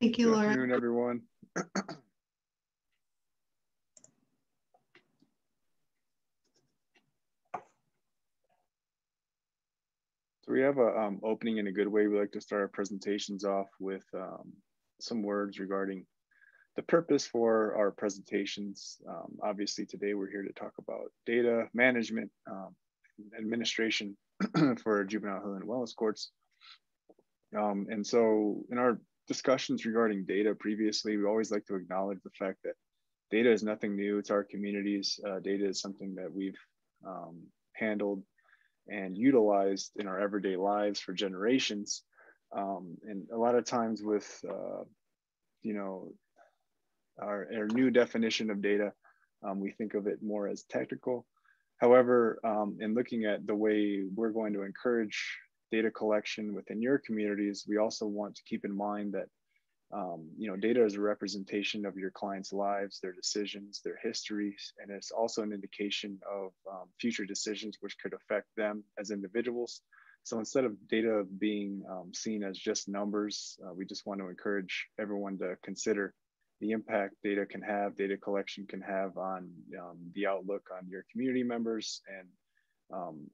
Thank you, Good Laura. afternoon, everyone. So we have a opening in a good way. We like to start our presentations off with some words regarding the purpose for our presentations. Obviously, today we're here to talk about data management, administration for juvenile healing and wellness courts. And so in our discussions regarding data previously, we always like to acknowledge the fact that data is nothing new to our communities. Data is something that we've handled and utilized in our everyday lives for generations. And a lot of times with, our new definition of data, we think of it more as technical. However, in looking at the way we're going to encourage data collection within your communities, we also want to keep in mind that data is a representation of your clients' lives, their decisions, their histories, and it's also an indication of future decisions which could affect them as individuals. So instead of data being seen as just numbers, we just want to encourage everyone to consider the impact data collection can have on the outlook on your community members, and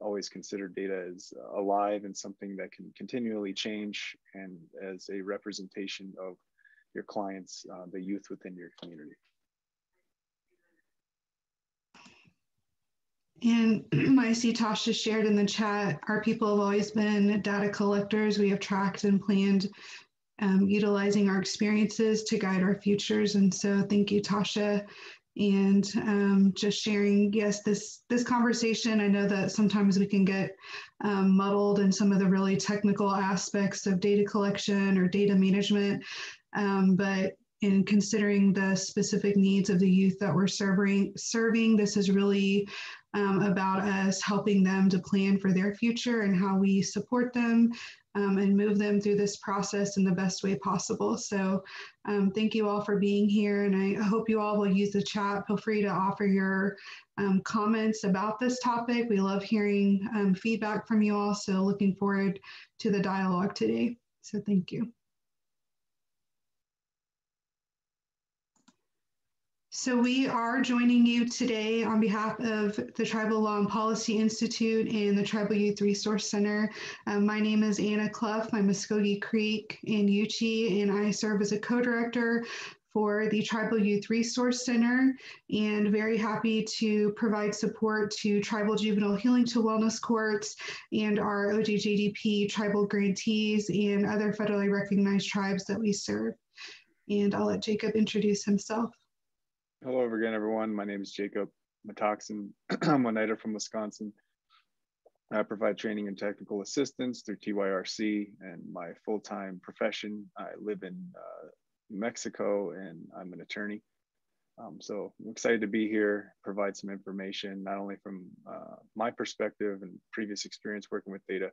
always consider data as alive and something that can continually change, and as a representation of your clients, the youth within your community. And I see Tasha shared in the chat, our people have always been data collectors. We have tracked and planned utilizing our experiences to guide our futures. And so thank you, Tasha. And just sharing, yes, this conversation, I know that sometimes we can get muddled in some of the really technical aspects of data collection or data management, but in considering the specific needs of the youth that we're serving, this is really about us helping them to plan for their future and how we support them and move them through this process in the best way possible. So thank you all for being here, and I hope you all will use the chat. Feel free to offer your comments about this topic. We love hearing feedback from you all, so looking forward to the dialogue today. So thank you. So we are joining you today on behalf of the Tribal Law and Policy Institute and the Tribal Youth Resource Center. My name is Anna Clough. I'm Muskogee Creek and Uchee, and I serve as a co-director for the Tribal Youth Resource Center, and very happy to provide support to tribal juvenile healing to wellness courts and our OJJDP tribal grantees and other federally recognized tribes that we serve. And I'll let Jacob introduce himself. Hello again, everyone. My name is Jacob Matoxen. I'm a Oneida from Wisconsin. I provide training and technical assistance through TYRC, and my full-time profession, I live in New Mexico, and I'm an attorney. So I'm excited to be here, provide some information, not only from my perspective and previous experience working with data,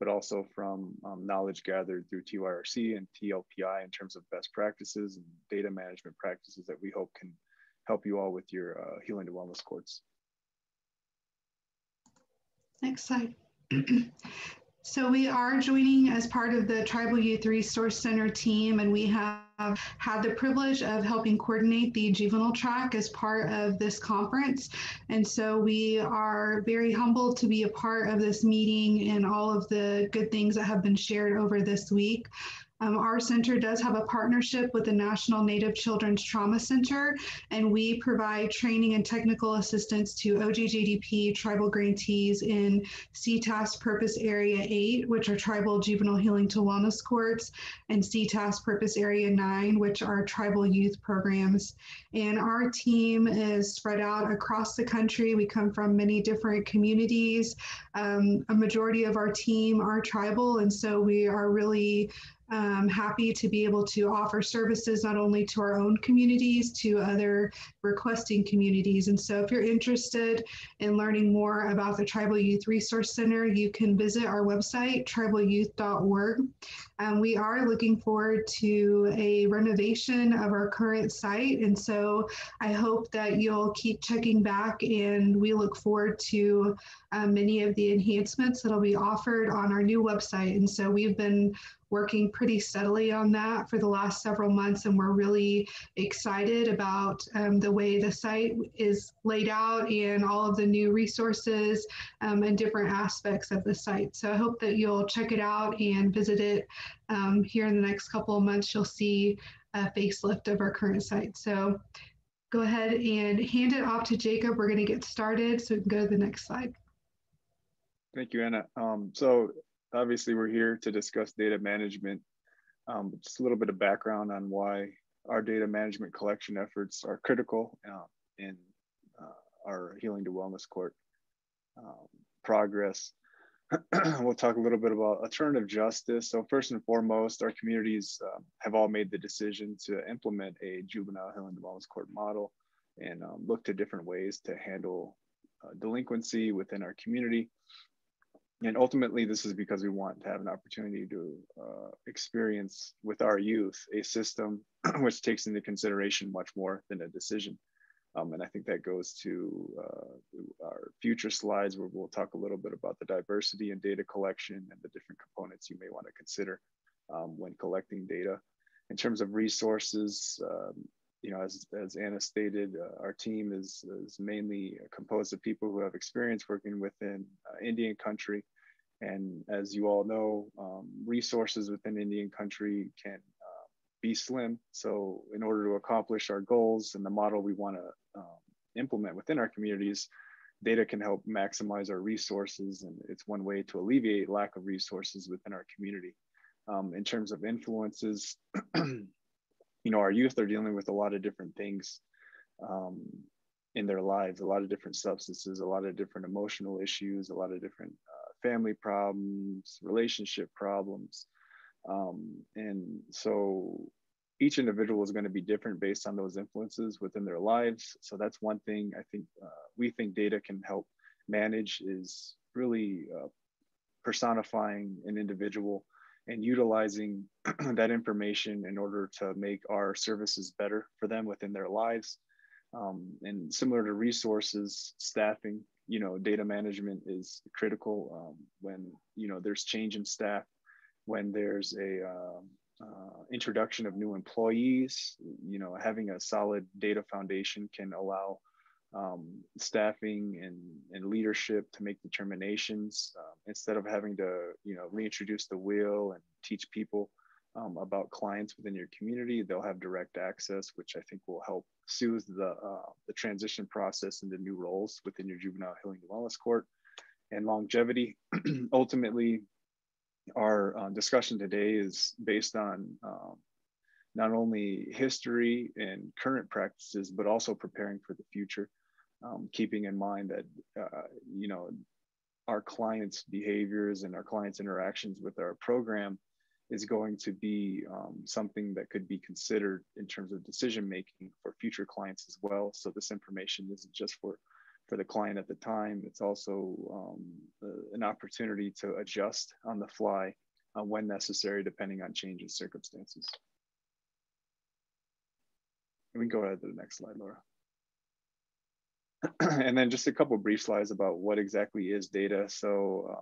but also from knowledge gathered through TYRC and TLPI in terms of best practices and data management practices that we hope can help you all with your healing to wellness courts. Next slide. So we are joining as part of the Tribal Youth Resource Center team, and we have had the privilege of helping coordinate the juvenile track as part of this conference. And so we are very humbled to be a part of this meeting and all of the good things that have been shared over this week. Our center does have a partnership with the National Native Children's Trauma Center, and we provide training and technical assistance to OJJDP tribal grantees in CTAS Purpose Area 8, which are tribal juvenile healing to wellness courts, and CTAS Purpose Area 9, which are tribal youth programs. And our team is spread out across the country. We come from many different communities. A majority of our team are tribal, and so we are really happy to be able to offer services not only to our own communities, to other requesting communities. And so if you're interested in learning more about the Tribal Youth Resource Center, you can visit our website, tribalyouth.org. We are looking forward to a renovation of our current site. And so I hope that you'll keep checking back, and we look forward to many of the enhancements that'll be offered on our new website. And so we've been working pretty steadily on that for the last several months, and we're really excited about the way the site is laid out and all of the new resources and different aspects of the site. So I hope that you'll check it out and visit it here in the next couple of months. You'll see a facelift of our current site. So go ahead and hand it off to Jacob. We're going to get started, so we can go to the next slide. Thank you, Anna. So obviously we're here to discuss data management. Just a little bit of background on why our data management collection efforts are critical in our Healing to Wellness Court progress. We'll talk a little bit about alternative justice. So first and foremost, our communities have all made the decision to implement a juvenile healing to wellness court model and look to different ways to handle delinquency within our community. And ultimately, this is because we want to have an opportunity to experience with our youth a system which takes into consideration much more than a decision. And I think that goes to our future slides, where we'll talk a little bit about the diversity in data collection and the different components you may want to consider when collecting data. In terms of resources, you know, as Anna stated, our team is mainly composed of people who have experience working within Indian country. And as you all know, resources within Indian country can be slim. So in order to accomplish our goals and the model we want to implement within our communities, data can help maximize our resources. And it's one way to alleviate lack of resources within our community. In terms of influences, you know, our youth are dealing with a lot of different things in their lives, a lot of different substances, a lot of different emotional issues, a lot of different family problems, relationship problems. And so each individual is going to be different based on those influences within their lives. So that's one thing I think we think data can help manage, is really personifying an individual and utilizing that information in order to make our services better for them within their lives. And similar to resources, staffing, you know, data management is critical when, you know, there's change in staff, when there's a introduction of new employees. You know, having a solid data foundation can allow staffing and leadership to make determinations instead of having to, you know, reintroduce the wheel and teach people about clients within your community. They'll have direct access, which I think will help soothe the transition process into new roles within your juvenile healing and wellness court. And longevity. Ultimately, our discussion today is based on not only history and current practices, but also preparing for the future, keeping in mind that, you know, our clients' behaviors and our clients' interactions with our program is going to be something that could be considered in terms of decision-making for future clients as well. So this information isn't just for the client at the time, it's also an opportunity to adjust on the fly when necessary, depending on changing circumstances. And we can go ahead to the next slide, Laura. And then just a couple of brief slides about what exactly is data. So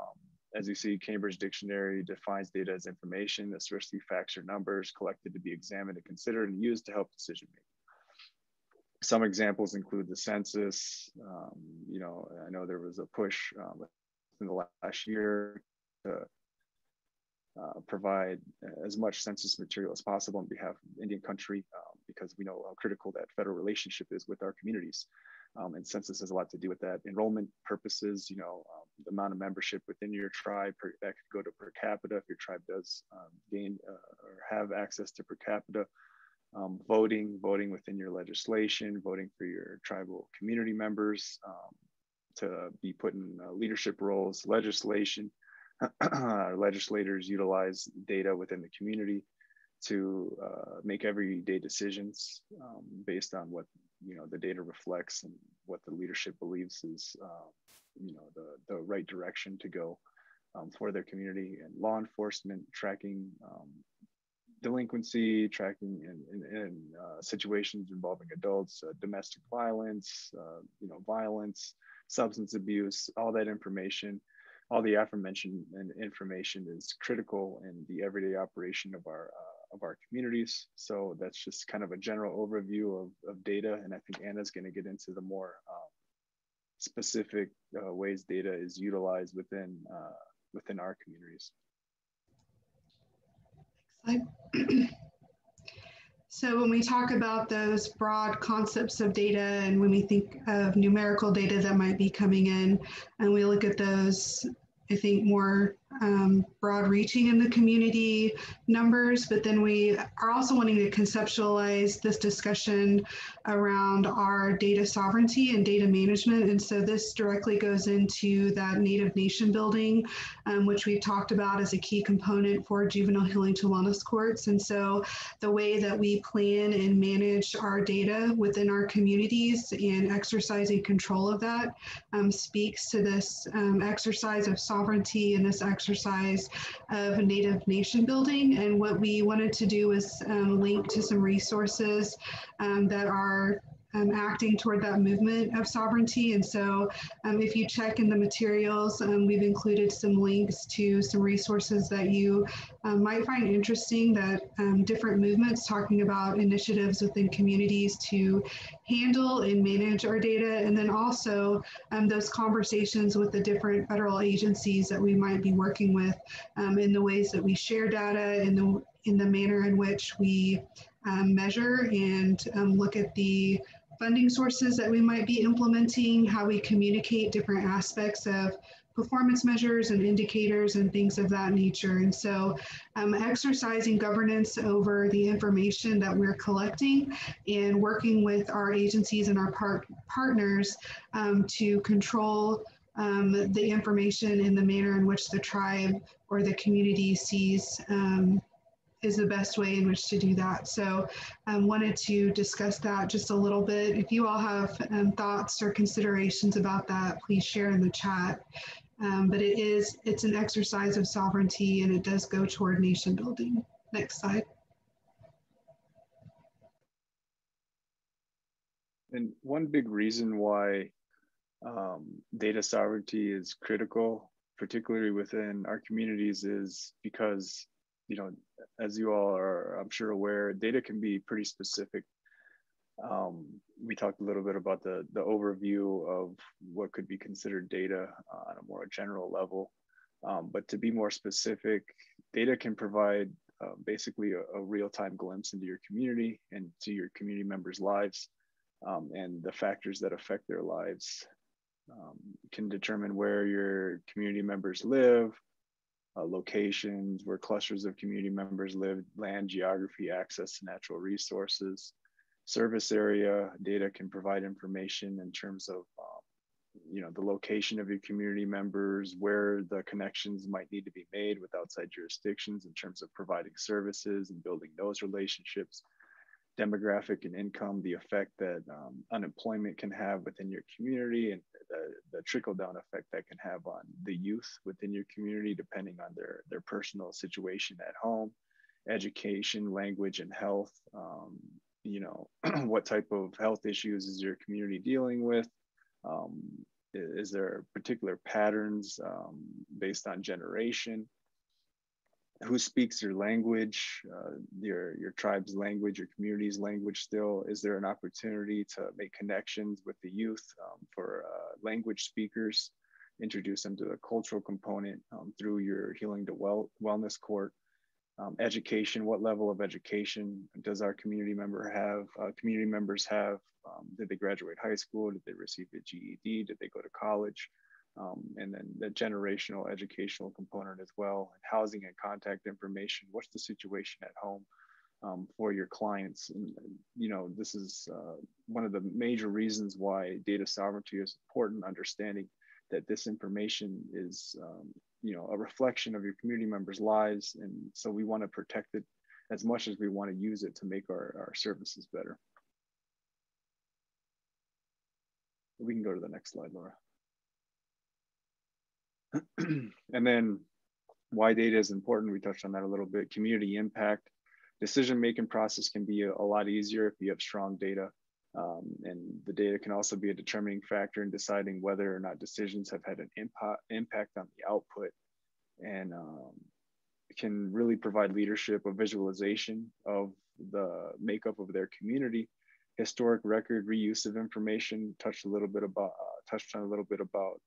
as you see, Cambridge Dictionary defines data as information, especially facts or numbers collected to be examined and considered and used to help decision making. Some examples include the census. You know, I know there was a push in the last year to provide as much census material as possible on behalf of Indian country because we know how critical that federal relationship is with our communities. And census has a lot to do with that. Enrollment purposes, you know, the amount of membership within your tribe, that could go to per capita if your tribe does gain or have access to per capita. Voting within your legislation, voting for your tribal community members to be put in leadership roles, legislation. Our legislators utilize data within the community to make everyday decisions based on what, you know, the data reflects and what the leadership believes is, you know, the right direction to go for their community. And law enforcement tracking delinquency, tracking in situations involving adults, domestic violence, you know, violence, substance abuse, all that information, all the aforementioned information is critical in the everyday operation of our communities. So that's just kind of a general overview of data. And I think Anna's going to get into the more specific ways data is utilized within our communities. So when we talk about those broad concepts of data, and when we think of numerical data that might be coming in, and we look at those, I think, more broad reaching in the community numbers, but then we are also wanting to conceptualize this discussion around our data sovereignty and data management. And so this directly goes into that Native nation building, which we've talked about as a key component for juvenile healing to wellness courts. And so the way that we plan and manage our data within our communities and exercising control of that speaks to this exercise of sovereignty and this exercise of Native nation building. And what we wanted to do is link to some resources that are acting toward that movement of sovereignty. And so if you check in the materials, we've included some links to some resources that you might find interesting, that different movements talking about initiatives within communities to handle and manage our data. And then also those conversations with the different federal agencies that we might be working with in the ways that we share data, in the manner in which we measure and look at the funding sources that we might be implementing, how we communicate different aspects of performance measures and indicators and things of that nature. And so exercising governance over the information that we're collecting and working with our agencies and our partners to control the information in the manner in which the tribe or the community sees is the best way in which to do that. So I wanted to discuss that just a little bit. If you all have thoughts or considerations about that, please share in the chat. But it's an exercise of sovereignty, and it does go toward nation building. Next slide. And one big reason why data sovereignty is critical, particularly within our communities, is because, you know, as you all are, I'm sure, aware, data can be pretty specific. We talked a little bit about the overview of what could be considered data on a more general level. But to be more specific, data can provide basically a real-time glimpse into your community and to your community members' lives, and the factors that affect their lives. Can determine where your community members live, locations, where clusters of community members live, land, geography, access to natural resources, service area. Data can provide information in terms of you know, the location of your community members, where the connections might need to be made with outside jurisdictions in terms of providing services and building those relationships, demographic and income, the effect that unemployment can have within your community, and the trickle-down effect that can have on the youth within your community, depending on their personal situation at home, education, language, and health. You know, what type of health issues is your community dealing with? Is there particular patterns based on generation? Who speaks your language, your tribe's language, your community's language still? Is there an opportunity to make connections with the youth for language speakers, introduce them to the cultural component through your Healing to Wellness Court? Education, what level of education does our community members have? Did they graduate high school? Did they receive a GED? Did they go to college? And then the generational educational component as well, and housing and contact information. What's the situation at home for your clients? And, you know, this is one of the major reasons why data sovereignty is important, understanding that this information is, you know, a reflection of your community members' lives. And so we want to protect it as much as we want to use it to make our services better. We can go to the next slide, Laura. And then why data is important, we touched on that a little bit. Community impact. Decision-making process can be a lot easier if you have strong data. And the data can also be a determining factor in deciding whether or not decisions have had an impact on the output, and can really provide leadership, a visualization of the makeup of their community, historic record, reuse of information. Touched on a little bit about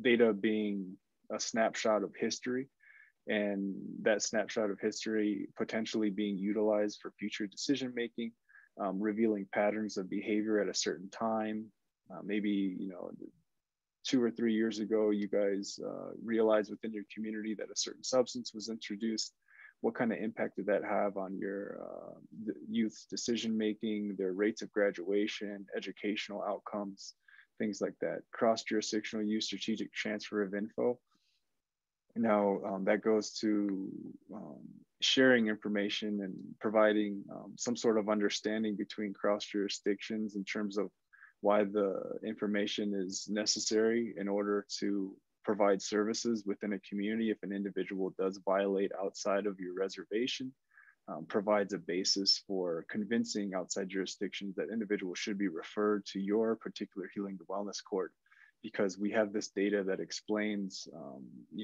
data being a snapshot of history, and that snapshot of history potentially being utilized for future decision making, revealing patterns of behavior at a certain time. Maybe 2 or 3 years ago, you guys realized within your community that a certain substance was introduced. What kind of impact did that have on your youth's decision making, their rates of graduation, educational outcomes, things like that? Cross-jurisdictional use, strategic transfer of info. Now that goes to sharing information and providing some sort of understanding between cross jurisdictions in terms of why the information is necessary in order to provide services within a community. If an individual does violate outside of your reservation, provides a basis for convincing outside jurisdictions that individuals should be referred to your particular healing to wellness court, because we have this data that explains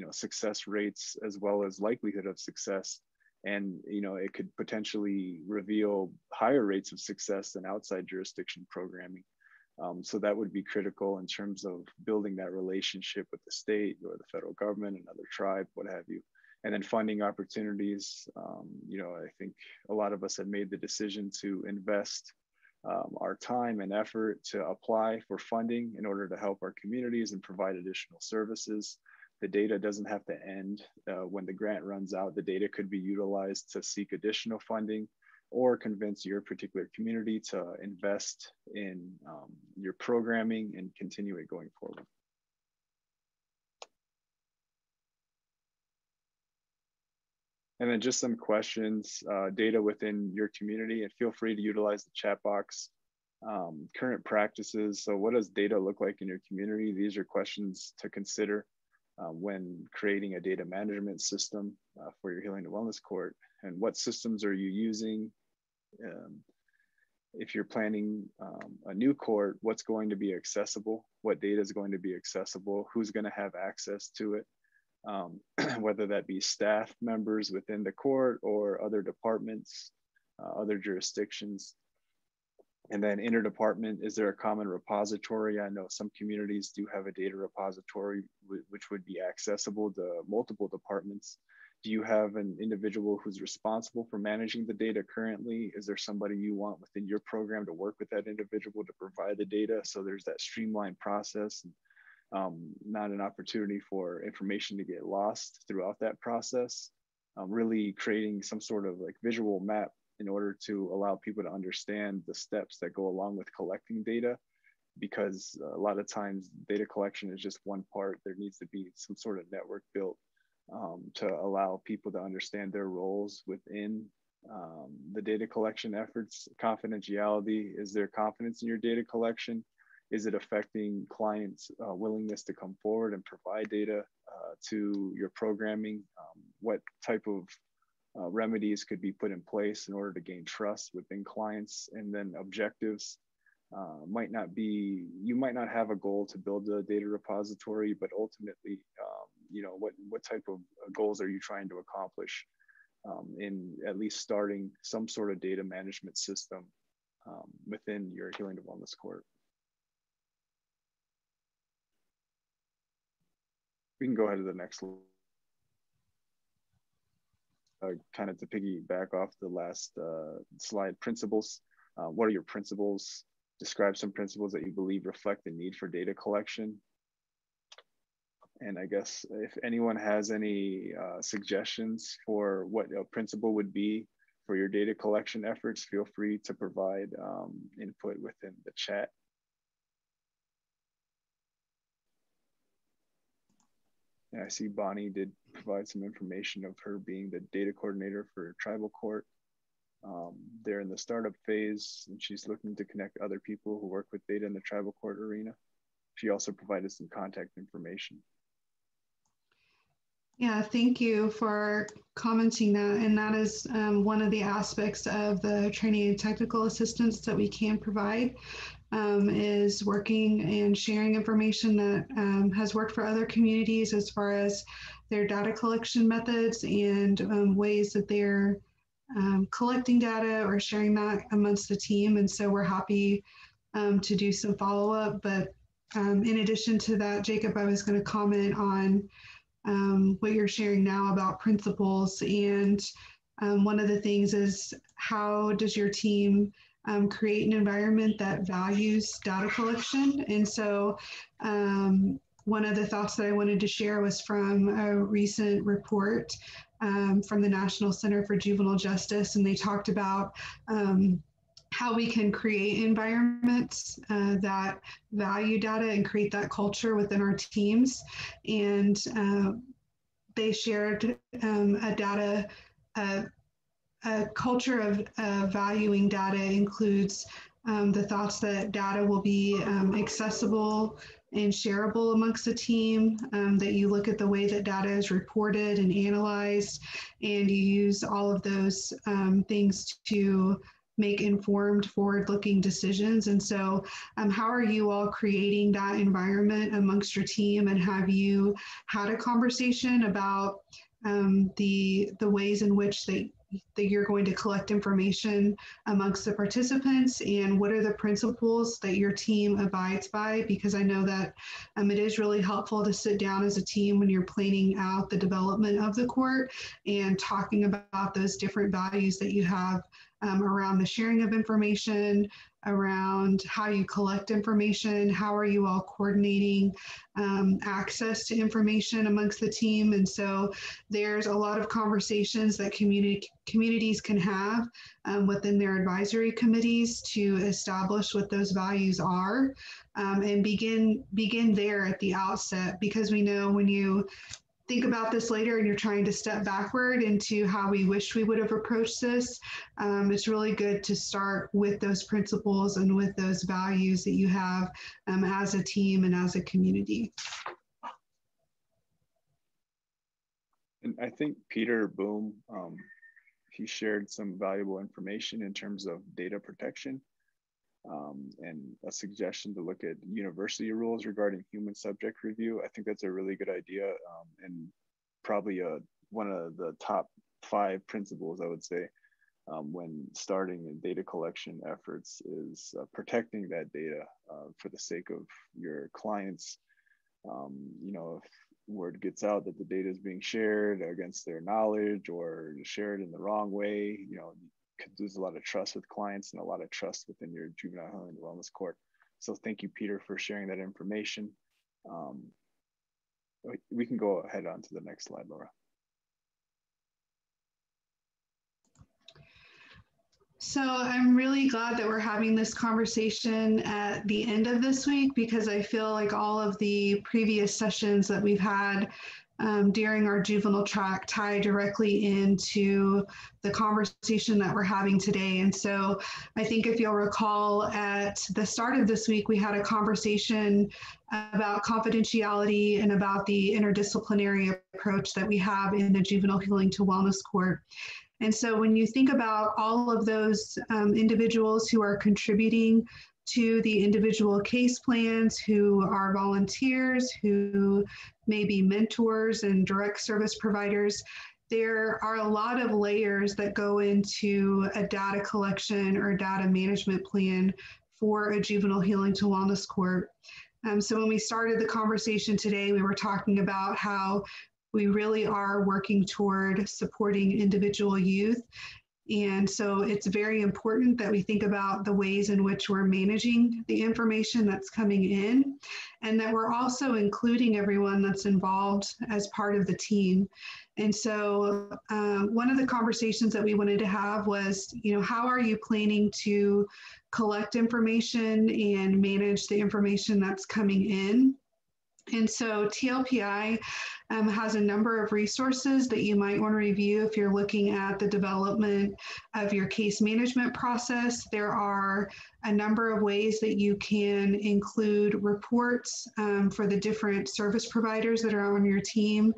success rates as well as likelihood of success. And it could potentially reveal higher rates of success than outside jurisdiction programming. So that would be critical in terms of building that relationship with the state or the federal government, another tribe, what have you. And then funding opportunities. I think a lot of us have made the decision to invest our time and effort to apply for funding in order to help our communities and provide additional services. The data doesn't have to end when the grant runs out. The data could be utilized to seek additional funding or convince your particular community to invest in your programming and continue it going forward. And then just some questions, data within your community, and feel free to utilize the chat box. Current practices. So what does data look like in your community? These are questions to consider when creating a data management system for your healing to wellness court. And what systems are you using? If you're planning a new court, what's going to be accessible? What data is going to be accessible? Who's going to have access to it? Whether that be staff members within the court or other departments, other jurisdictions. And then interdepartment, is there a common repository? I know some communities do have a data repository which would be accessible to multiple departments. Do you have an individual who's responsible for managing the data currently? Is there somebody you want within your program to work with that individual to provide the data? So there's that streamlined process, not an opportunity for information to get lost throughout that process. Really creating some sort of like visual map in order to allow people to understand the steps that go along with collecting data, because a lot of times data collection is just one part. There needs to be some sort of network built to allow people to understand their roles within the data collection efforts. Confidentiality, is there confidence in your data collection? Is it affecting clients' willingness to come forward and provide data to your programming? What type of remedies could be put in place in order to gain trust within clients? And then objectives might not be, you might not have a goal to build a data repository, but ultimately, what type of goals are you trying to accomplish in at least starting some sort of data management system within your healing to wellness court? We can go ahead to the next slide. Kind of to piggyback off the last slide, principles. What are your principles? Describe some principles that you believe reflect the need for data collection. And I guess if anyone has any suggestions for what a principle would be for your data collection efforts, feel free to provide input within the chat. And I see Bonnie did provide some information of her being the data coordinator for tribal court. They're in the startup phase, and she's looking to connect other people who work with data in the tribal court arena. She also provided some contact information. Yeah, thank you for commenting that. And that is one of the aspects of the training and technical assistance that we can provide, is working and sharing information that has worked for other communities as far as their data collection methods and ways that they're collecting data or sharing that amongst the team. And so we're happy to do some follow up. But in addition to that, Jacob, I was going to comment on what you're sharing now about principles. And one of the things is, how does your team create an environment that values data collection? And so one of the thoughts that I wanted to share was from a recent report from the National Center for Juvenile Justice, and they talked about how we can create environments that value data and create that culture within our teams. And they shared a data, a culture of valuing data includes the thoughts that data will be accessible and shareable amongst the team, that you look at the way that data is reported and analyzed, and you use all of those things to make informed, forward-looking decisions. And so how are you all creating that environment amongst your team? And have you had a conversation about the ways in which that you're going to collect information amongst the participants, and what are the principles that your team abides by? Because I know that it is really helpful to sit down as a team when you're planning out the development of the court and talking about those different values that you have around the sharing of information, around how you collect information, how are you all coordinating access to information amongst the team. And so there's a lot of conversations that communities can have within their advisory committees to establish what those values are, and begin there at the outset, because we know when you think about this later and you're trying to step backward into how we wish we would have approached this, it's really good to start with those principles and with those values that you have as a team and as a community. And I think Peter Boom, he shared some valuable information in terms of data protection, and a suggestion to look at university rules regarding human subject review. I think that's a really good idea, and probably one of the top 5 principles, I would say, when starting data collection efforts is protecting that data for the sake of your clients. You know, if word gets out that the data is being shared against their knowledge or shared in the wrong way, you know, could lose a lot of trust with clients and a lot of trust within your juvenile healing and wellness court. So thank you, Peter, for sharing that information. We can go ahead on to the next slide, Laura. So I'm really glad that we're having this conversation at the end of this week, because I feel like all of the previous sessions that we've had during our juvenile track tie directly into the conversation that we're having today. And so I think if you'll recall, at the start of this week, we had a conversation about confidentiality and about the interdisciplinary approach that we have in the Juvenile Healing to Wellness Court. And so when you think about all of those individuals who are contributing to the individual case plans, who are volunteers, who may be mentors and direct service providers, there are a lot of layers that go into a data collection or data management plan for a juvenile healing to wellness court. So when we started the conversation today, we were talking about how we really are working toward supporting individual youth. And so it's very important that we think about the ways in which we're managing the information that's coming in, and that we're also including everyone that's involved as part of the team. And so one of the conversations that we wanted to have was, you know, how are you planning to collect information and manage the information that's coming in? And so TLPI has a number of resources that you might want to review if you're looking at the development of your case management process. There are a number of ways that you can include reports for the different service providers that are on your team.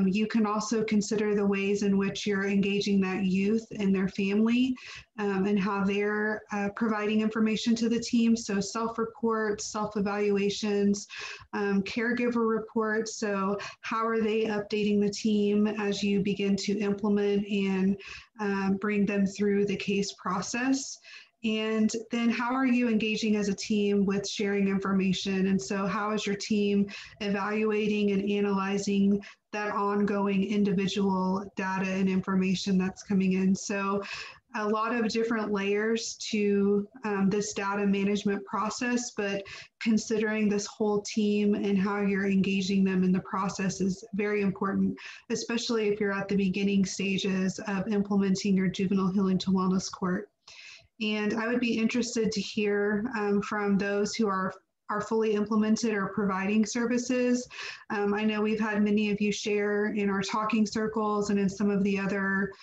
You can also consider the ways in which you're engaging that youth and their family and how they're providing information to the team. So self-reports, self-evaluations, caregiver reports. So how are they updating the team as you begin to implement and bring them through the case process? And then how are you engaging as a team with sharing information? And so how is your team evaluating and analyzing that ongoing individual data and information that's coming in? So a lot of different layers to this data management process, but considering this whole team and how you're engaging them in the process is very important, especially if you're at the beginning stages of implementing your juvenile healing to wellness court. And I would be interested to hear from those who are fully implemented or providing services. I know we've had many of you share in our talking circles and in some of the other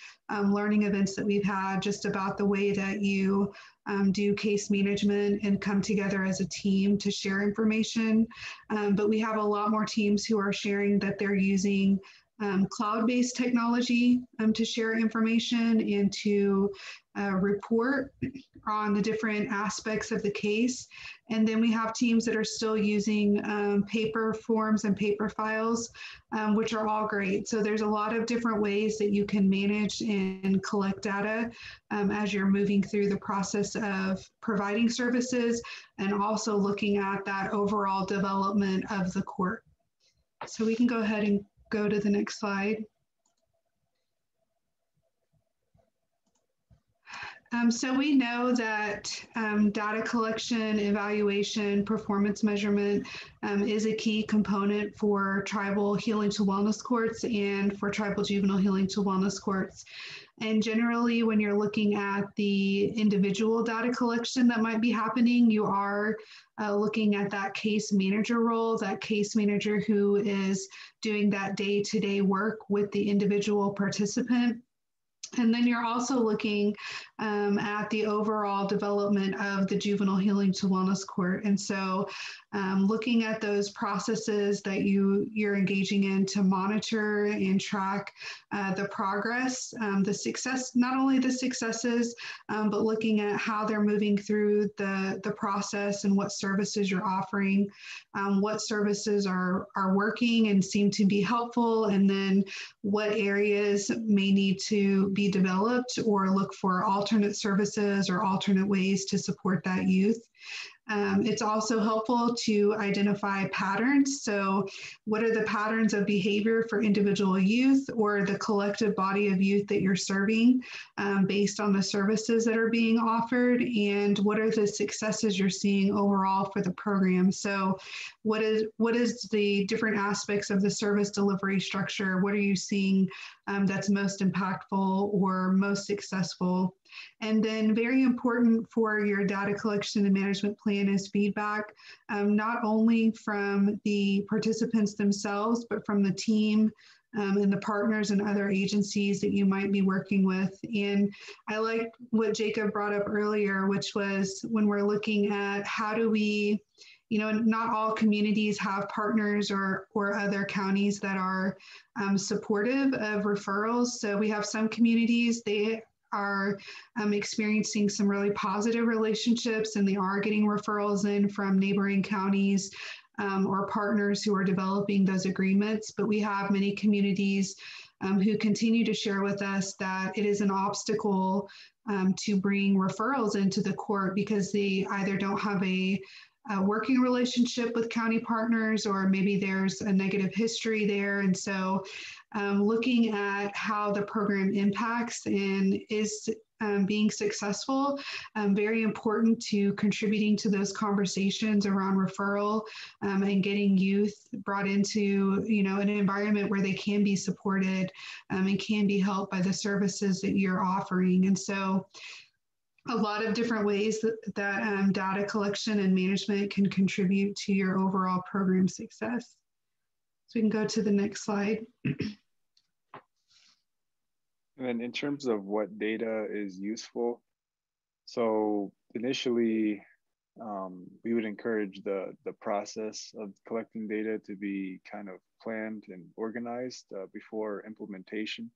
learning events that we've had just about the way that you do case management and come together as a team to share information. But we have a lot more teams who are sharing that they're using cloud-based technology to share information and to report on the different aspects of the case. And then we have teams that are still using paper forms and paper files, which are all great. So there's a lot of different ways that you can manage and collect data as you're moving through the process of providing services and also looking at that overall development of the court. So we can go ahead and go to the next slide. So we know that data collection, evaluation, performance measurement is a key component for tribal healing to wellness courts and for tribal juvenile healing to wellness courts. And generally, when you're looking at the individual data collection that might be happening, you are looking at that case manager role, that case manager who is doing that day-to-day work with the individual participant. And then you're also looking at the overall development of the juvenile healing to wellness court. And so looking at those processes that you're engaging in to monitor and track the progress, the success, not only the successes, but looking at how they're moving through the process and what services you're offering, what services are working and seem to be helpful, and then what areas may need to be developed or look for alternate services or alternate ways to support that youth. It's also helpful to identify patterns. So what are the patterns of behavior for individual youth or the collective body of youth that you're serving based on the services that are being offered, and what are the successes you're seeing overall for the program? So what is the different aspects of the service delivery structure? What are you seeing that's most impactful or most successful? And then very important for your data collection and management plan is feedback, not only from the participants themselves, but from the team and the partners and other agencies that you might be working with. And I like what Jacob brought up earlier, which was when we're looking at how do we, not all communities have partners or other counties that are supportive of referrals. So we have some communities, they are experiencing some really positive relationships, and they are getting referrals in from neighboring counties or partners who are developing those agreements. But we have many communities who continue to share with us that it is an obstacle to bring referrals into the court because they either don't have a working relationship with county partners, or maybe there's a negative history there. And so looking at how the program impacts and is being successful, very important to contributing to those conversations around referral and getting youth brought into, an environment where they can be supported and can be helped by the services that you're offering. And so a lot of different ways that data collection and management can contribute to your overall program success. we can go to the next slide. And then in terms of what data is useful, so initially, we would encourage the process of collecting data to be kind of planned and organized before implementation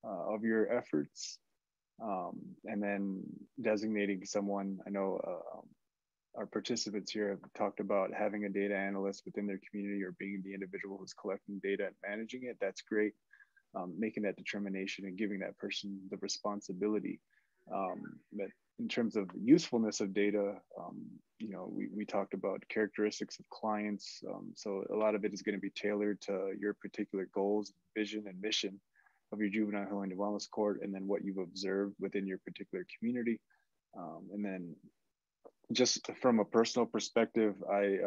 of your efforts. And then designating someone. I know our participants here have talked about having a data analyst within their community or being the individual who's collecting data and managing it. That's great. Making that determination and giving that person the responsibility. But in terms of usefulness of data, you know, we talked about characteristics of clients. So a lot of it is going to be tailored to your particular goals, vision, and mission of your juvenile healing and wellness court, and then what you've observed within your particular community. And then just from a personal perspective, I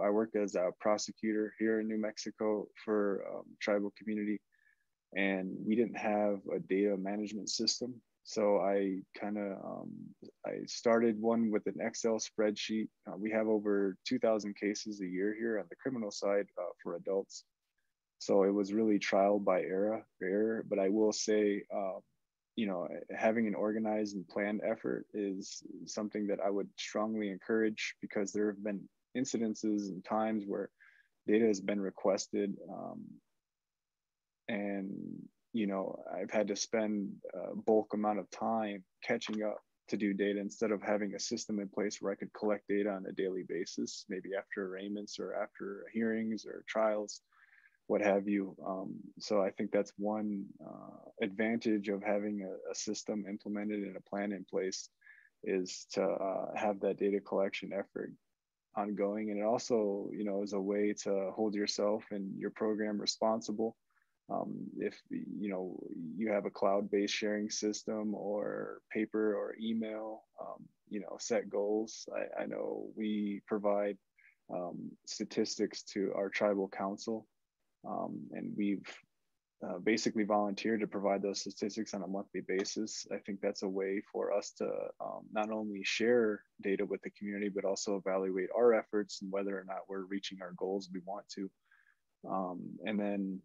work as a prosecutor here in New Mexico for tribal community, and we didn't have a data management system. So I started one with an Excel spreadsheet. We have over 2,000 cases a year here on the criminal side for adults. So it was really trial by error. But I will say, you know, having an organized and planned effort is something that I would strongly encourage, because there have been incidences and times where data has been requested, and you know, I've had to spend a bulk amount of time catching up to do data instead of having a system in place where I could collect data on a daily basis, maybe after arraignments or after hearings or trials, what have you. So I think that's one advantage of having a system implemented and a plan in place, is to have that data collection effort ongoing. And it also, you know, is a way to hold yourself and your program responsible. If you know, you have a cloud-based sharing system or paper or email, you know, set goals. I know we provide statistics to our tribal council, and we've basically volunteered to provide those statistics on a monthly basis. I think that's a way for us to not only share data with the community, but also evaluate our efforts and whether or not we're reaching our goals we want to. And then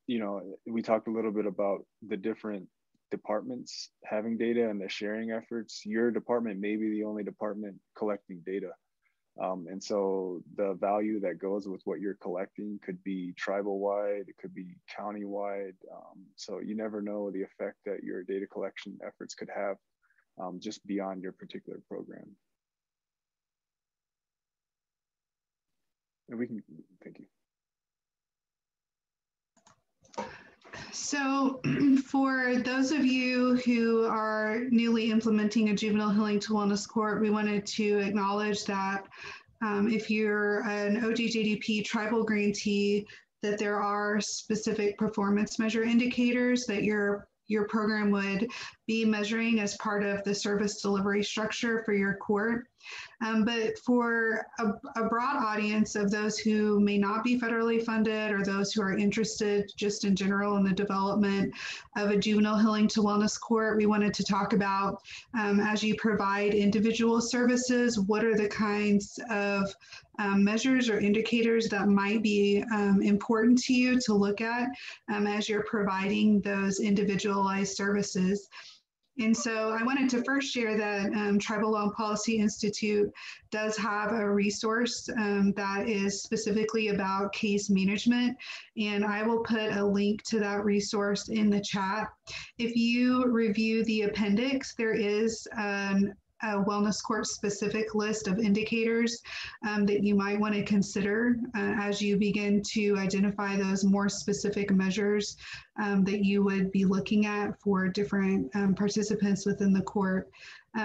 you know, we talked a little bit about the different departments having data and the sharing efforts. Your department may be the only department collecting data. And so the value that goes with what you're collecting could be tribal wide, it could be county wide. So you never know the effect that your data collection efforts could have just beyond your particular program. And we can, thank you. So for those of you who are newly implementing a juvenile healing to wellness court, we wanted to acknowledge that if you're an OJJDP tribal grantee, that there are specific performance measure indicators that your program would be measuring as part of the service delivery structure for your court. But for a broad audience of those who may not be federally funded, or those who are interested just in general in the development of a juvenile healing to wellness court, we wanted to talk about, as you provide individual services, what are the kinds of measures or indicators that might be important to you to look at as you're providing those individualized services. And so I wanted to first share that Tribal Law and Policy Institute does have a resource that is specifically about case management, and I will put a link to that resource in the chat. If you review the appendix, there is a wellness court specific list of indicators that you might want to consider as you begin to identify those more specific measures that you would be looking at for different participants within the court.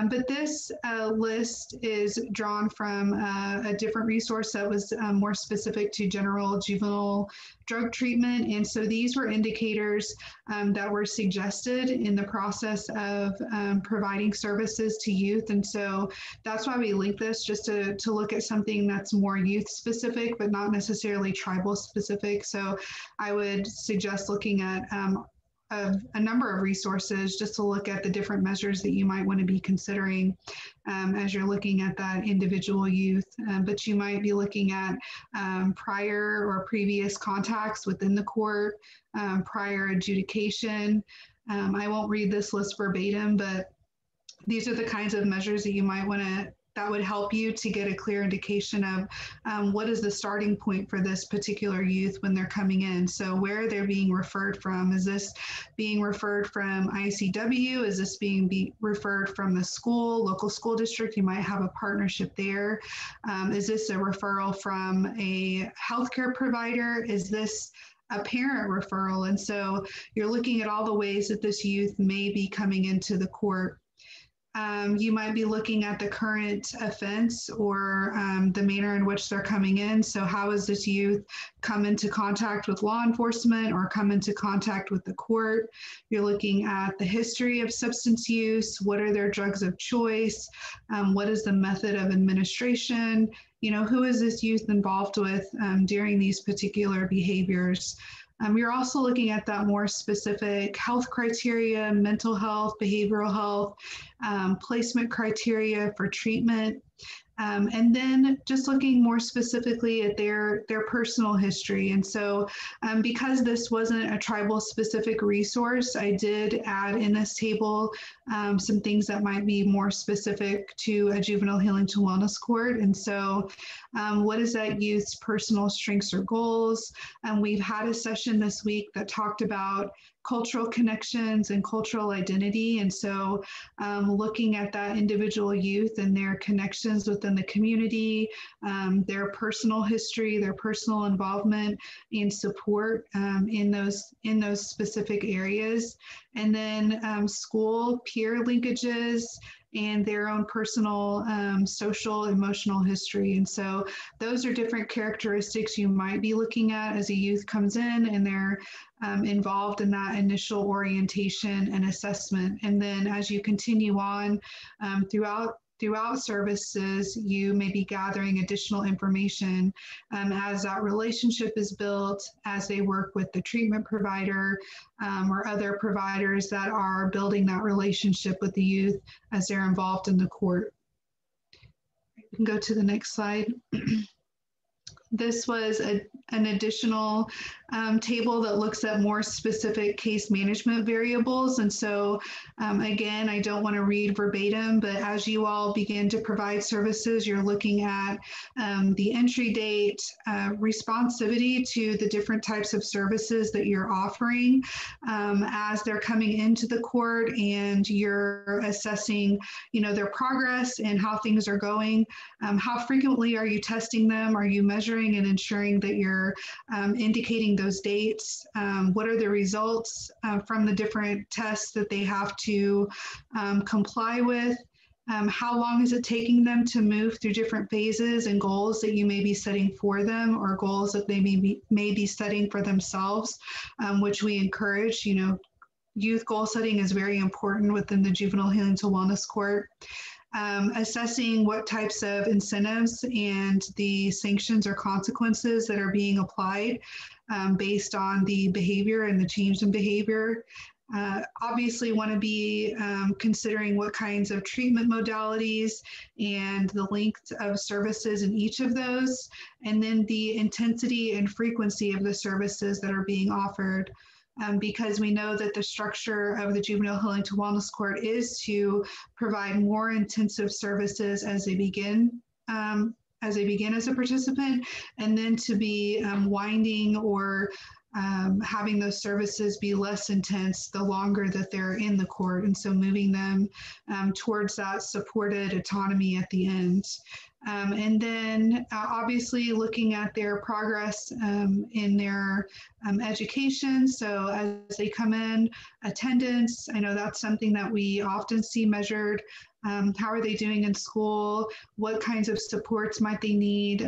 But this list is drawn from a different resource that was more specific to general juvenile drug treatment. And so these were indicators that were suggested in the process of providing services to youth. And so that's why we link this, just to look at something that's more youth specific, but not necessarily tribal specific. So I would suggest looking at a number of resources just to look at the different measures that you might want to be considering as you're looking at that individual youth. But you might be looking at prior or previous contacts within the court, prior adjudication. I won't read this list verbatim, but these are the kinds of measures that you might want to, that would help you to get a clear indication of what is the starting point for this particular youth when they're coming in. So where they're being referred from. Is this being referred from ICW? Is this being referred from the school, local school district? You might have a partnership there. Is this a referral from a healthcare provider? Is this a parent referral? And so you're looking at all the ways that this youth may be coming into the court. You might be looking at the current offense or the manner in which they're coming in. So how has this youth come into contact with law enforcement or come into contact with the court? You're looking at the history of substance use. What are their drugs of choice? What is the method of administration? You know, who is this youth involved with during these particular behaviors? You're also looking at that more specific health criteria, mental health, behavioral health, placement criteria for treatment. And then just looking more specifically at their personal history. And so because this wasn't a tribal specific resource, I did add in this table some things that might be more specific to a juvenile healing to wellness court. And so what is that youth's personal strengths or goals? We've had a session this week that talked about cultural connections and cultural identity. And so looking at that individual youth and their connections within the community, their personal history, their personal involvement and support in those specific areas. And then school peer linkages and their own personal social, emotional history. And so those are different characteristics you might be looking at as a youth comes in and they're involved in that initial orientation and assessment. And then as you continue on throughout services, you may be gathering additional information as that relationship is built, as they work with the treatment provider or other providers that are building that relationship with the youth as they're involved in the court. We can go to the next slide. This was an additional table that looks at more specific case management variables. And so again, I don't want to read verbatim, but as you all begin to provide services, you're looking at the entry date, responsivity to the different types of services that you're offering as they're coming into the court, and you're assessing, their progress and how things are going. How frequently are you testing them? Are you measuring and ensuring that you're indicating those dates? What are the results from the different tests that they have to comply with? How long is it taking them to move through different phases and goals that you may be setting for them, or goals that they may be setting for themselves, which we encourage. Youth goal setting is very important within the Juvenile Healing to Wellness Court. Assessing what types of incentives and the sanctions or consequences that are being applied based on the behavior and the change in behavior. Obviously want to be considering what kinds of treatment modalities and the length of services in each of those, and then the intensity and frequency of the services that are being offered. Because we know that the structure of the Juvenile Healing to Wellness Court is to provide more intensive services as they begin as a participant, and then to be winding or having those services be less intense the longer that they're in the court. And so moving them towards that supported autonomy at the end. And then obviously looking at their progress in their education. So as they come in, attendance, I know that's something that we often see measured. How are they doing in school? What kinds of supports might they need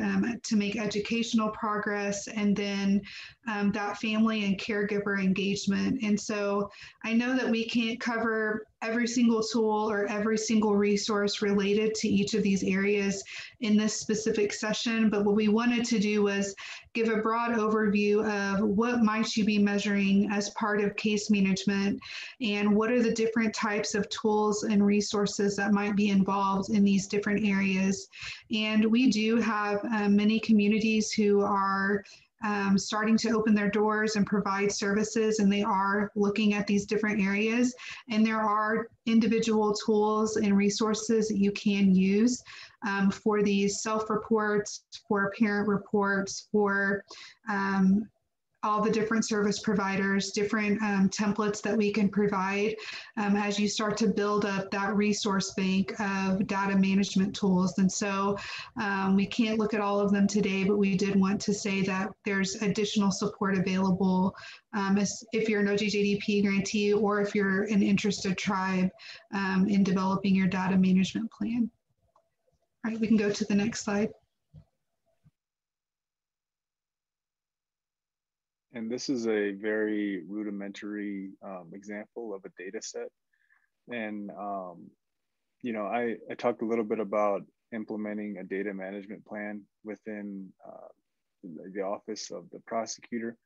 to make educational progress? And then that family and caregiver engagement. And so I know that we can't cover every single tool or every single resource related to each of these areas in this specific session, but what we wanted to do was give a broad overview of what might you be measuring as part of case management and what are the different types of tools and resources that might be involved in these different areas. And we do have many communities who are starting to open their doors and provide services, and they are looking at these different areas. And there are individual tools and resources that you can use for these self-reports, for parent reports, for all the different service providers, different templates that we can provide as you start to build up that resource bank of data management tools. And so we can't look at all of them today, but we did want to say that there's additional support available if you're an OJJDP grantee or if you're an interested tribe in developing your data management plan. All right, we can go to the next slide. And this is a very rudimentary example of a data set. And, you know, I talked a little bit about implementing a data management plan within the office of the prosecutor.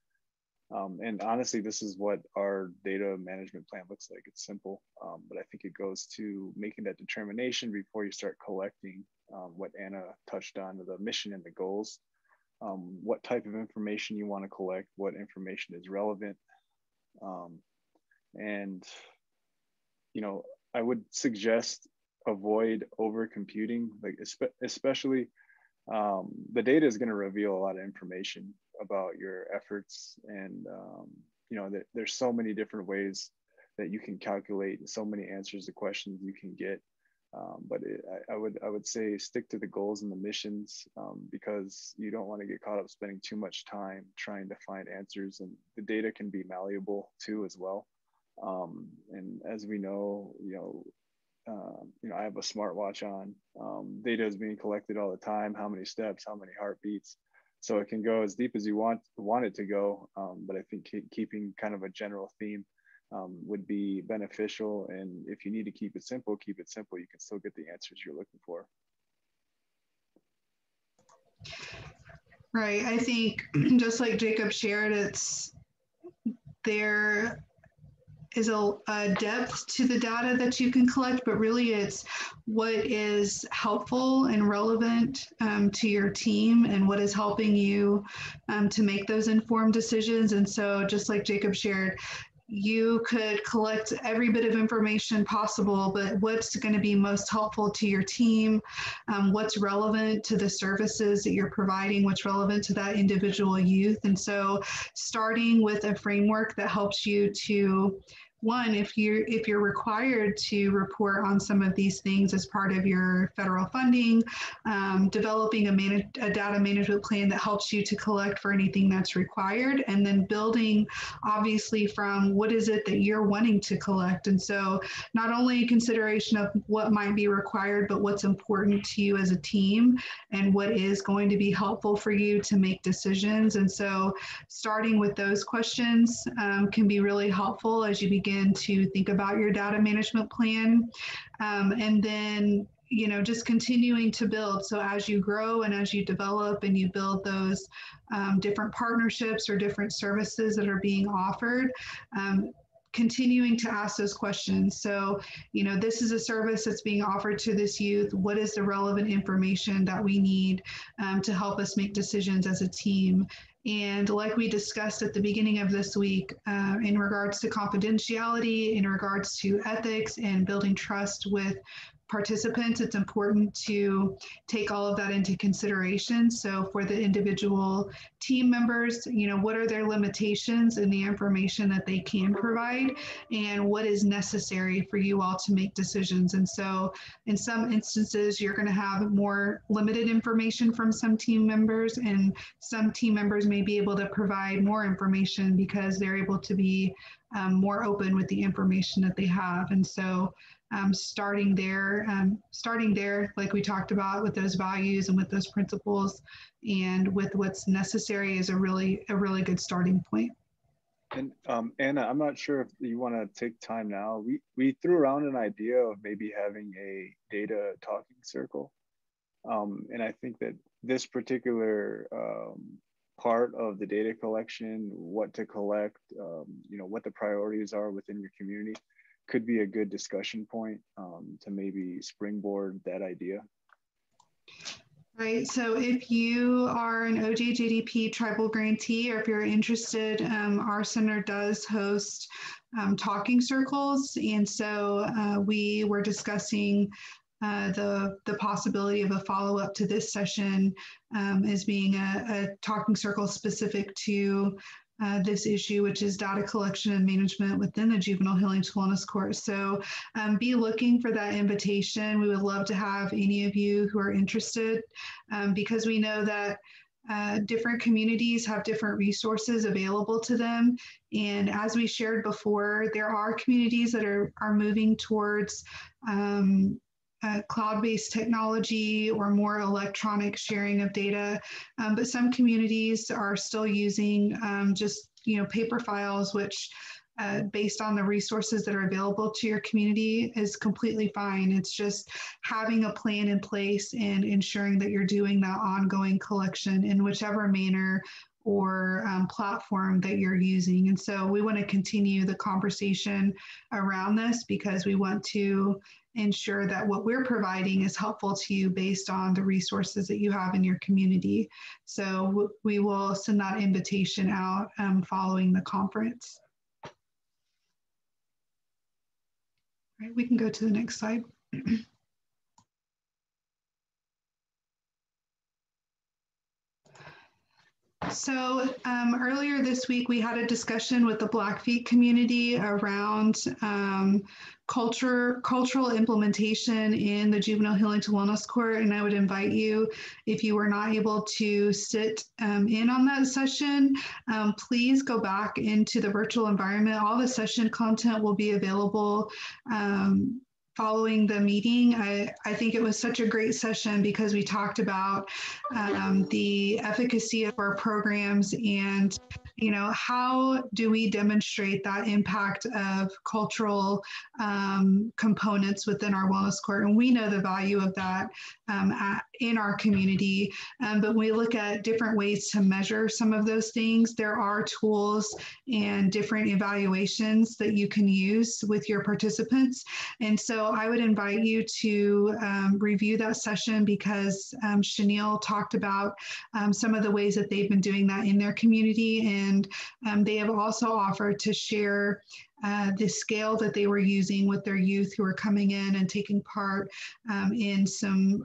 And honestly, this is what our data management plan looks like. It's simple, but I think it goes to making that determination before you start collecting what Anna touched on, the mission and the goals. What type of information you want to collect, what information is relevant. And, you know, I would suggest avoid over computing, like especially the data is going to reveal a lot of information about your efforts. And, you know, there's so many different ways that you can calculate and so many answers to questions you can get. But I would say stick to the goals and the missions because you don't want to get caught up spending too much time trying to find answers, and the data can be malleable too as well. And as we know, you know, I have a smartwatch on. Data is being collected all the time. How many steps? How many heartbeats? So it can go as deep as you want it to go. But I think keeping kind of a general theme would be beneficial. And if you need to keep it simple, keep it simple. You can still get the answers you're looking for. Right. I think just like Jacob shared, there is a depth to the data that you can collect, but really it's what is helpful and relevant to your team and what is helping you to make those informed decisions. And so just like Jacob shared, you could collect every bit of information possible, but what's going to be most helpful to your team, what's relevant to the services that you're providing, what's relevant to that individual youth. And so starting with a framework that helps you to, one, if you're required to report on some of these things as part of your federal funding, developing a data management plan that helps you to collect for anything that's required, and then building obviously from what is it that you're wanting to collect. And so not only consideration of what might be required, but what's important to you as a team and what is going to be helpful for you to make decisions. And so starting with those questions can be really helpful as you begin to think about your data management plan. And then, you know, just continuing to build. So as you grow and as you develop and you build those different partnerships or different services that are being offered, continuing to ask those questions. So, you know, this is a service that's being offered to this youth. What is the relevant information that we need to help us make decisions as a team? And like we discussed at the beginning of this week, in regards to confidentiality, in regards to ethics and building trust with participants, it's important to take all of that into consideration. So for the individual team members, you know, what are their limitations in the information that they can provide and what is necessary for you all to make decisions. And so in some instances, you're going to have more limited information from some team members, and some team members may be able to provide more information because they're able to be more open with the information that they have. And so starting there, like we talked about, with those values and with those principles, and with what's necessary is a really good starting point. And Anna, I'm not sure if you want to take time now. We threw around an idea of maybe having a data talking circle. And I think that this particular part of the data collection, what to collect, what the priorities are within your community, could be a good discussion point to maybe springboard that idea. Right. So if you are an OJJDP tribal grantee, or if you're interested, our center does host talking circles. And so we were discussing the possibility of a follow-up to this session as being a talking circle specific to this issue, which is data collection and management within the Juvenile Healing to Wellness Court. So be looking for that invitation. We would love to have any of you who are interested, because we know that different communities have different resources available to them. And as we shared before, there are communities that are moving towards cloud-based technology or more electronic sharing of data, but some communities are still using just paper files, which based on the resources that are available to your community is completely fine. It's just having a plan in place and ensuring that you're doing that ongoing collection in whichever manner or platform that you're using. And so we want to continue the conversation around this, because we want to ensure that what we're providing is helpful to you based on the resources that you have in your community. So we will send that invitation out following the conference. All right, we can go to the next slide. So earlier this week, we had a discussion with the Blackfeet community around cultural implementation in the Juvenile Healing to Wellness Court. And I would invite you, if you were not able to sit in on that session, please go back into the virtual environment. All the session content will be available following the meeting. I think it was such a great session because we talked about the efficacy of our programs and how do we demonstrate that impact of cultural components within our wellness court. And we know the value of that in our community. But when we look at different ways to measure some of those things, there are tools and different evaluations that you can use with your participants. And so I would invite you to review that session, because Chanel talked about some of the ways that they've been doing that in their community. And they have also offered to share the scale that they were using with their youth who are coming in and taking part in some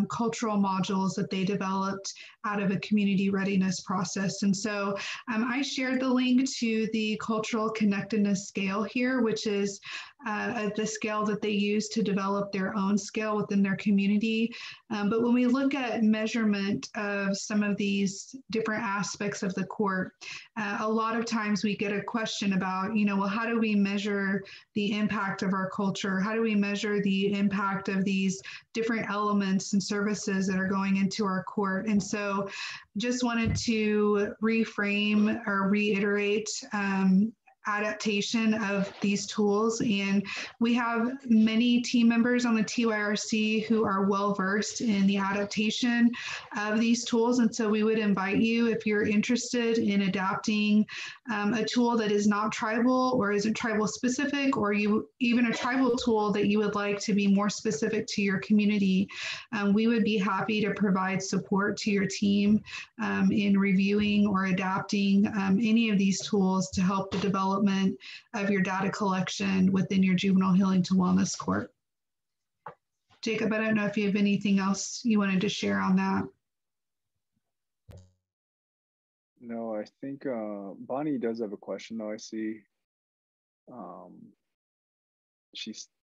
cultural modules that they developed out of a community readiness process. And so I shared the link to the cultural connectedness scale here, which is the scale that they use to develop their own scale within their community. But when we look at measurement of some of these different aspects of the court, a lot of times we get a question about, well, how do we measure the impact of our culture? How do we measure the impact of these different elements and services that are going into our court? And so just wanted to reframe or reiterate adaptation of these tools. And we have many team members on the TYRC who are well versed in the adaptation of these tools. And so we would invite you, if you're interested in adapting a tool that is not tribal or isn't tribal specific, or even a tribal tool that you would like to be more specific to your community, we would be happy to provide support to your team in reviewing or adapting any of these tools to help the development of your data collection within your Juvenile Healing to Wellness Court. Jacob, I don't know if you have anything else you wanted to share on that. No, I think Bonnie does have a question though. I see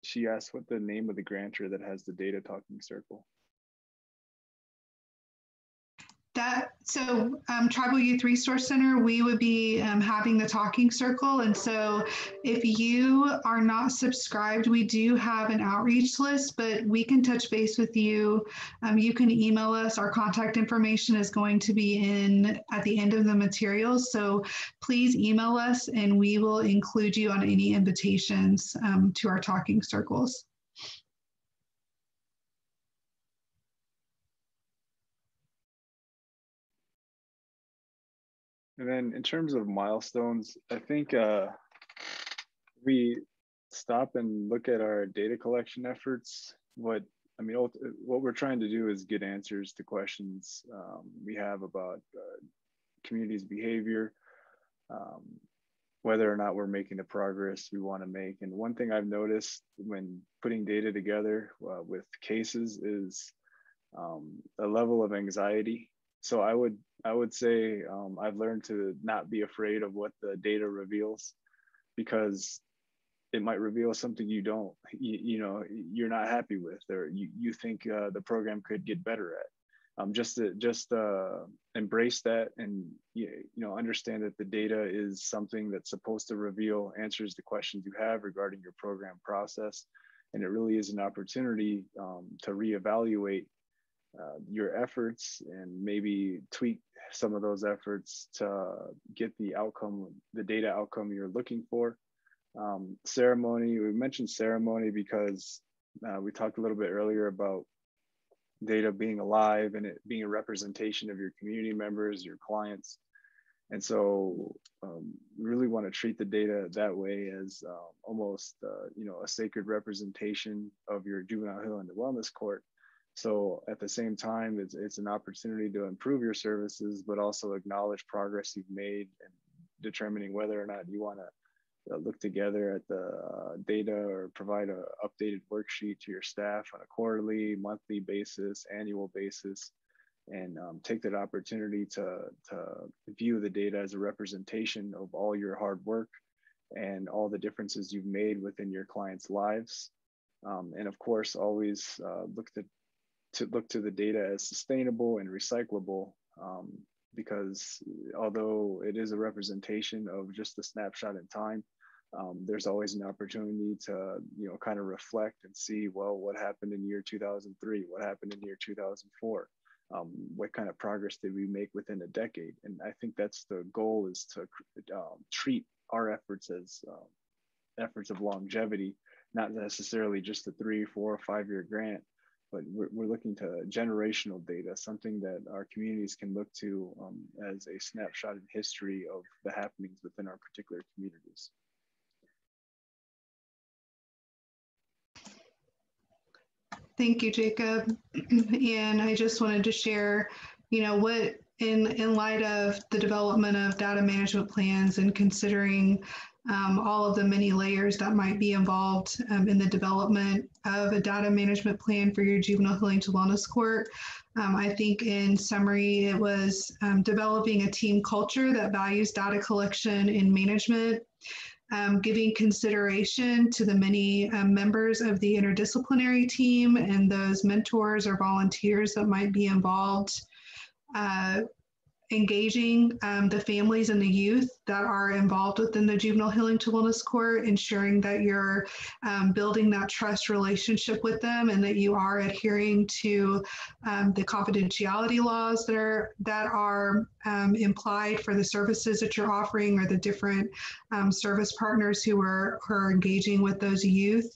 she asked what the name of the grantor that has the data talking circle. Tribal Youth Resource Center, we would be having the talking circle. And so if you are not subscribed, we do have an outreach list, but we can touch base with you. You can email us. Our contact information is going to be at the end of the materials. So please email us and we will include you on any invitations to our talking circles. And then in terms of milestones, I think we stop and look at our data collection efforts. What we're trying to do is get answers to questions we have about community's behavior, whether or not we're making the progress we want to make. And one thing I've noticed when putting data together with cases is a level of anxiety. So I would say I've learned to not be afraid of what the data reveals, because it might reveal something you're not happy with, or you think the program could get better at. Just embrace that, and understand that the data is something that's supposed to reveal answers to questions you have regarding your program process, and it really is an opportunity to reevaluate your efforts and maybe tweak some of those efforts to get the data outcome you're looking for. Ceremony, we mentioned ceremony because we talked a little bit earlier about data being alive and it being a representation of your community members, your clients. And so we really want to treat the data that way, as almost a sacred representation of your juvenile healing and wellness court. So at the same time, it's an opportunity to improve your services, but also acknowledge progress you've made, and determining whether or not you want to look together at the data or provide an updated worksheet to your staff on a quarterly, monthly basis, annual basis, and take that opportunity to view the data as a representation of all your hard work and all the differences you've made within your clients' lives. And of course, always look to the data as sustainable and recyclable, because although it is a representation of just a snapshot in time, there's always an opportunity to kind of reflect and see, well, what happened in year 2003, what happened in year 2004, what kind of progress did we make within a decade. And I think that's the goal, is to treat our efforts as efforts of longevity, not necessarily just a 3, 4, or 5 year grant, but we're looking to generational data, something that our communities can look to as a snapshot in history of the happenings within our particular communities. Thank you, Jacob. And I just wanted to share, what in light of the development of data management plans and considering all of the many layers that might be involved in the development of a data management plan for your juvenile healing to wellness court. I think in summary, it was developing a team culture that values data collection and management, giving consideration to the many members of the interdisciplinary team and those mentors or volunteers that might be involved, engaging the families and the youth that are involved within the Juvenile Healing to Wellness Court, ensuring that you're building that trust relationship with them and that you are adhering to the confidentiality laws that are implied for the services that you're offering, or the different service partners who are engaging with those youth.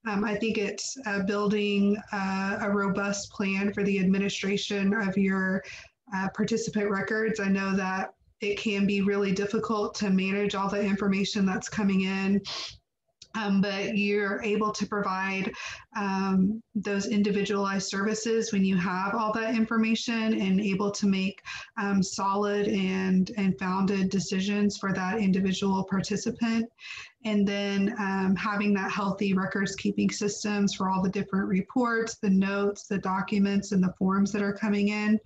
I think it's building a robust plan for the administration of your participant records. I know that it can be really difficult to manage all the information that's coming in, but you're able to provide those individualized services when you have all that information, and able to make solid and founded decisions for that individual participant. And then having that healthy records keeping systems for all the different reports, the notes, the documents, and the forms that are coming in,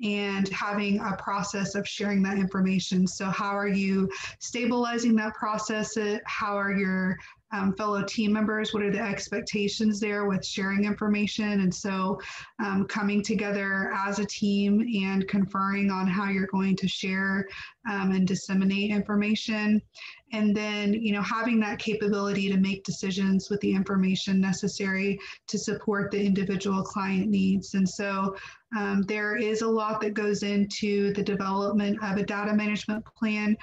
and having a process of sharing that information. So how are you stabilizing that process? How are your fellow team members, what are the expectations there with sharing information. And so coming together as a team and conferring on how you're going to share and disseminate information. And then, having that capability to make decisions with the information necessary to support the individual client needs. And so there is a lot that goes into the development of a data management plan,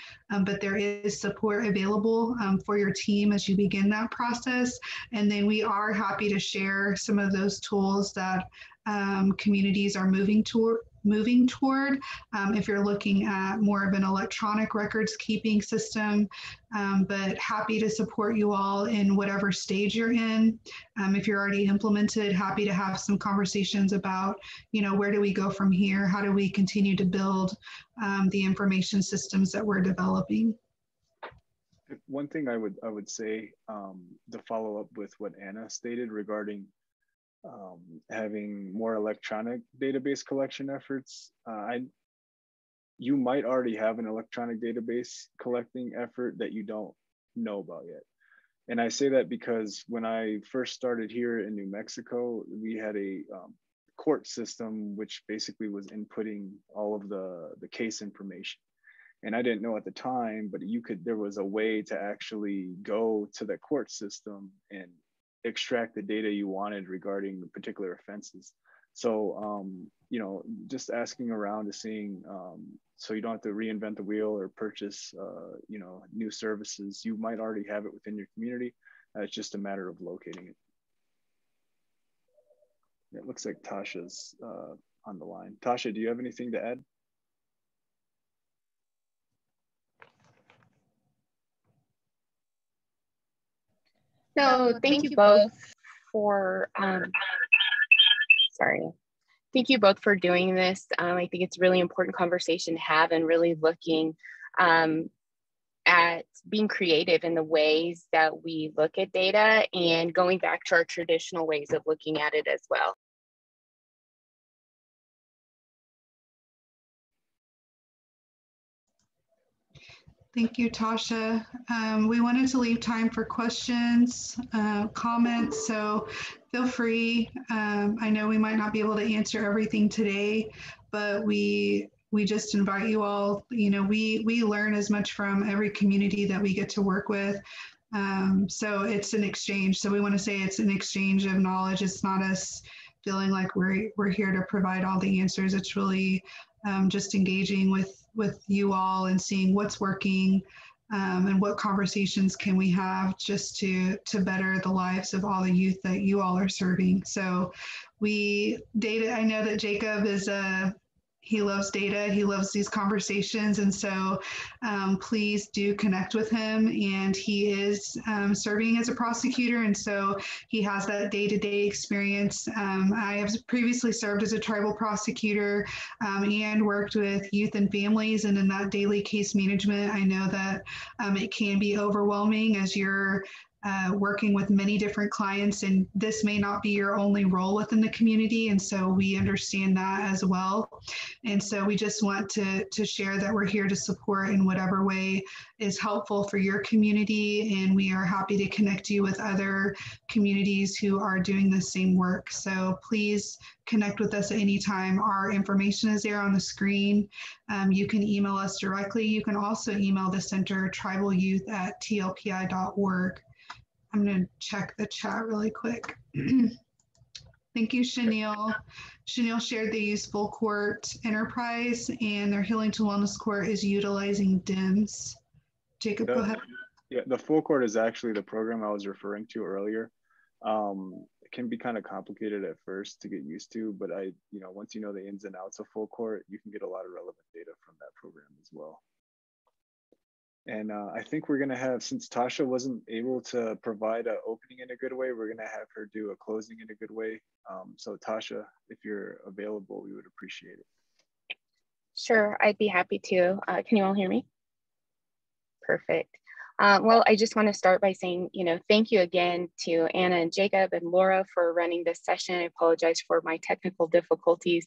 but there is support available for your team as you begin that process. And then we are happy to share some of those tools that communities are moving toward. If you're looking at more of an electronic records keeping system, but happy to support you all in whatever stage you're in. If you're already implemented, happy to have some conversations about, where do we go from here? How do we continue to build the information systems that we're developing? One thing I would say to follow up with what Anna stated regarding having more electronic database collection efforts. You might already have an electronic database collecting effort that you don't know about yet. And I say that because when I first started here in New Mexico, we had a court system, which basically was inputting all of the case information. And I didn't know at the time, but there was a way to actually go to the court system and extract the data you wanted regarding the particular offenses. So, just asking around to seeing, so you don't have to reinvent the wheel or purchase, new services. You might already have it within your community. It's just a matter of locating it. It looks like Tasha's on the line. Tasha, do you have anything to add? No, thank you both for, Thank you both for doing this. I think it's a really important conversation to have, and really looking at being creative in the ways that we look at data and going back to our traditional ways of looking at it as well. Thank you, Tasha. We wanted to leave time for questions, comments, so feel free. I know we might not be able to answer everything today, but we just invite you all. We learn as much from every community that we get to work with. So it's an exchange. So we want to say it's an exchange of knowledge. It's not us feeling like we're here to provide all the answers. It's really just engaging with you all and seeing what's working and what conversations can we have just to better the lives of all the youth that you all are serving. So I know that Jacob he loves data, he loves these conversations, and so please do connect with him. And he is serving as a prosecutor, and so he has that day-to-day experience. I have previously served as a tribal prosecutor and worked with youth and families, and in that daily case management, I know that it can be overwhelming as you're working with many different clients, and this may not be your only role within the community, and so we understand that as well. And so we just want to share that we're here to support in whatever way is helpful for your community, and we are happy to connect you with other communities who are doing the same work. So please connect with us at any time. Our information is there on the screen. You can email us directly. You can also email the center, tribalyouth@tlpi.org. I'm going to check the chat really quick. Thank you, Chanel. Chanel shared they use Full Court Enterprise, and their Healing to Wellness Court is utilizing DIMS. Jacob, go ahead. Yeah, the Full Court is actually the program I was referring to earlier. It can be kind of complicated at first to get used to, but once you know the ins and outs of Full Court, you can get a lot of relevant data from that program as well. And I think we're going to have, since Tasha wasn't able to provide an opening in a good way, we're going to have her do a closing in a good way. So Tasha, if you're available, we would appreciate it. Sure, I'd be happy to. Can you all hear me? Perfect. Well, I just want to start by saying, thank you again to Anna and Jacob and Laura for running this session. I apologize for my technical difficulties.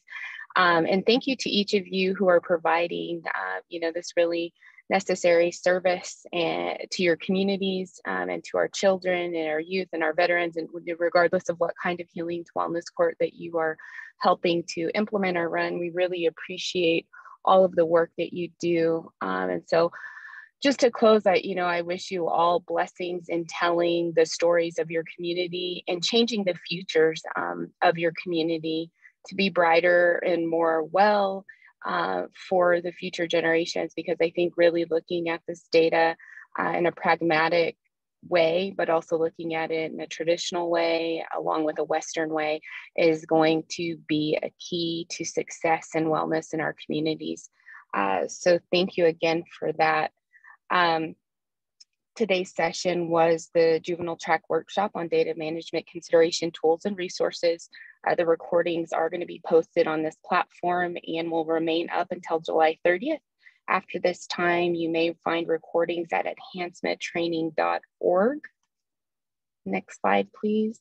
And thank you to each of you who are providing, this really necessary service to your communities and to our children and our youth and our veterans, and regardless of what kind of healing to wellness court that you are helping to implement or run. We really appreciate all of the work that you do. And so just to close, I wish you all blessings in telling the stories of your community and changing the futures of your community to be brighter and more well for the future generations, because I think really looking at this data in a pragmatic way, but also looking at it in a traditional way, along with a Western way, is going to be a key to success and wellness in our communities. So thank you again for that. Today's session was the Juvenile Track Workshop on Data Management Consideration Tools and Resources. The recordings are going to be posted on this platform and will remain up until July 30th. After this time, you may find recordings at enhancementtraining.org. Next slide, please.